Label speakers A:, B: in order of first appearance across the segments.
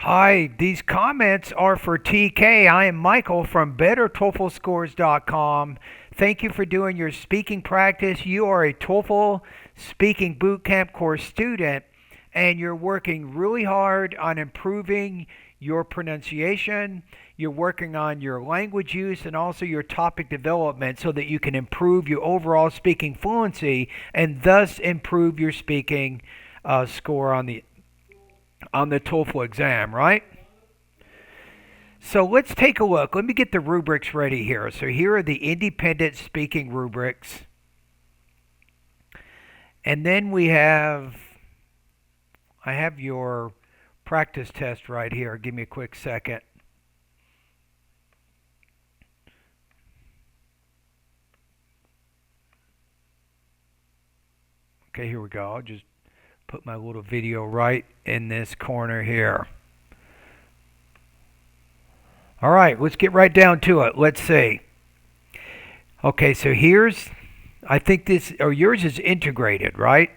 A: Hi, these comments are for TK. I am Michael from BetterTOEFLScores.com. Thank you for doing your speaking practice. You are a TOEFL Speaking Bootcamp course student, and you're working really hard on improving your pronunciation. You're working on your language use and also your topic development so that you can improve your overall speaking fluency and thus improve your speaking score on the TOEFL exam, right? So let's take a look. Let me get the rubrics ready here. So here are the independent speaking rubrics. And then I have your practice test right here. Give me a quick second. Okay, here we go. I'll just put my little video right in this corner here. All right, let's get right down to it. Let's see. Okay, so I think yours is integrated, right?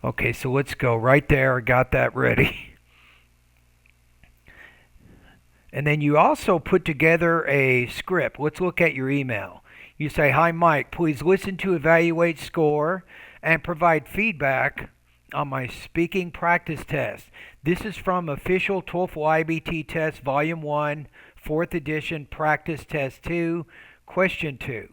A: Okay, so let's go right there. I got that ready. And then you also put together a script. Let's look at your email. You say, "Hi Mike, please listen to evaluate score and provide feedback on my speaking practice test. This is from official TOEFL IBT test volume 1, 4th edition practice test 2, question 2.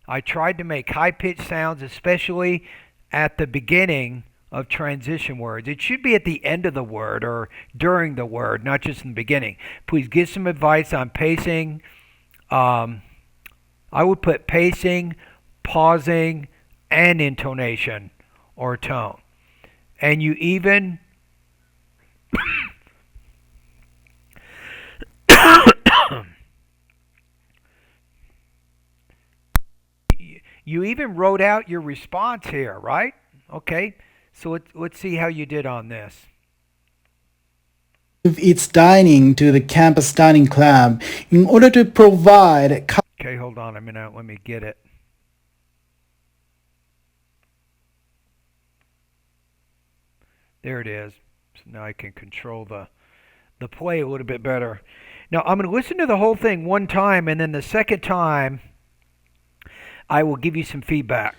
A: I tried to make high-pitched sounds, especially at the beginning of transition words. It should be at the end of the word or during the word, not just in the beginning. Please give some advice on pacing. I would put pacing, pausing, and intonation or tone. And you even you even wrote out your response here, right? Okay. So let's see how you did on this.
B: Its dining to the campus dining club in order to provide.
A: Okay, hold on a minute. Let me get it. There it is. So now I can control the play a little bit better. Now I'm going to listen to the whole thing one time, and then the second time I will give you some feedback.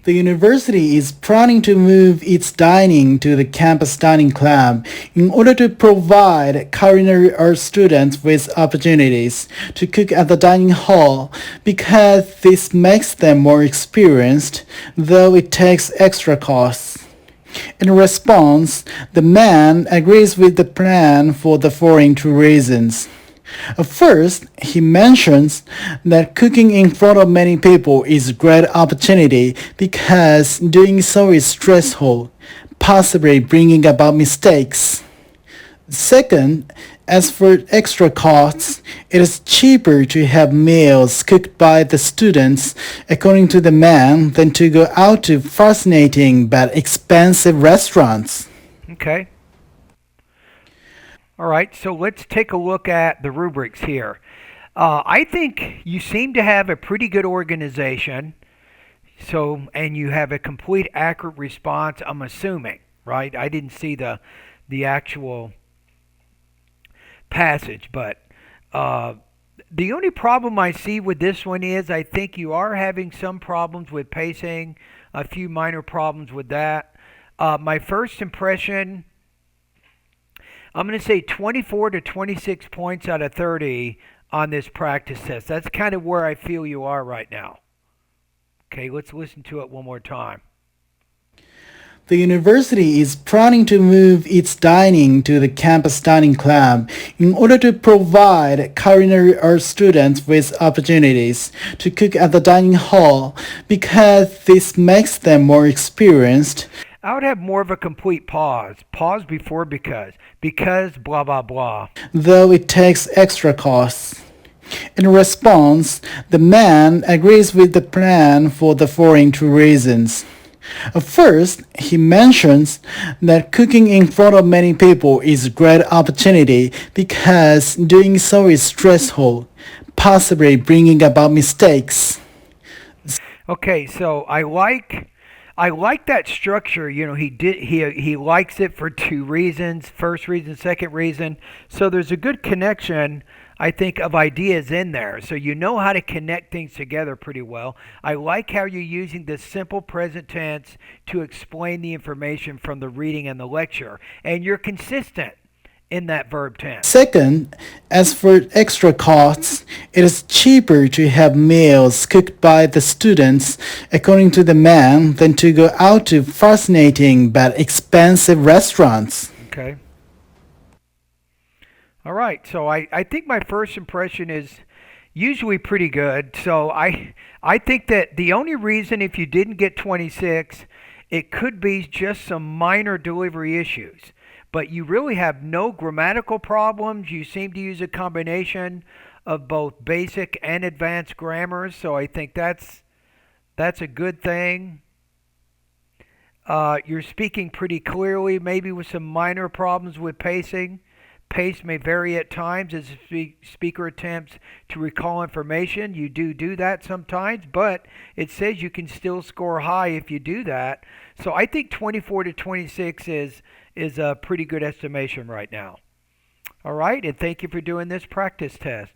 B: The university is planning to move its dining to the campus dining club in order to provide culinary arts students with opportunities to cook at the dining hall because this makes them more experienced, though it takes extra costs. In response, the man agrees with the plan for the following two reasons. First, he mentions that cooking in front of many people is a great opportunity because doing so is stressful, possibly bringing about mistakes. Second, as for extra costs, it is cheaper to have meals cooked by the students, according to the man, than to go out to fascinating but expensive restaurants.
A: Okay. All right, so let's take a look at the rubrics here. I think you seem to have a pretty good organization. And you have a complete accurate response, I'm assuming, right? I didn't see the actual passage, but uh, the only problem I see with this one is I think you are having some problems with pacing, a few minor problems with that. My first impression, I'm going to say 24 to 26 points out of 30 on this practice test. That's kind of where I feel you are right now. Okay, let's listen to it one more time.
B: The university is planning to move its dining to the campus dining club in order to provide culinary arts students with opportunities to cook at the dining hall because this makes them more experienced.
A: I would have more of a complete pause. Pause before because blah blah blah.
B: Though it takes extra costs. In response, the man agrees with the plan for the following two reasons. First, he mentions that cooking in front of many people is a great opportunity because doing so is stressful, possibly bringing about mistakes.
A: Okay, so I like that structure. He likes it for two reasons. First reason, second reason. So there's a good connection, I think, of ideas in there. So you know how to connect things together pretty well. I like how you're using the simple present tense to explain the information from the reading and the lecture. And you're consistent in that verb tense.
B: Second, as for extra costs, it is cheaper to have meals cooked by the students according to the man than to go out to fascinating but expensive restaurants.
A: Okay. All right. So I think my first impression is usually pretty good. So I think that the only reason if you didn't get 26, it could be just some minor delivery issues. But you really have no grammatical problems. You seem to use a combination of both basic and advanced grammars. So I think that's a good thing. You're speaking pretty clearly, maybe with some minor problems with pacing. Pace may vary at times as the speaker attempts to recall information. You do that sometimes, but it says you can still score high if you do that. So I think 24 to 26 is a pretty good estimation right now. All right, and thank you for doing this practice test.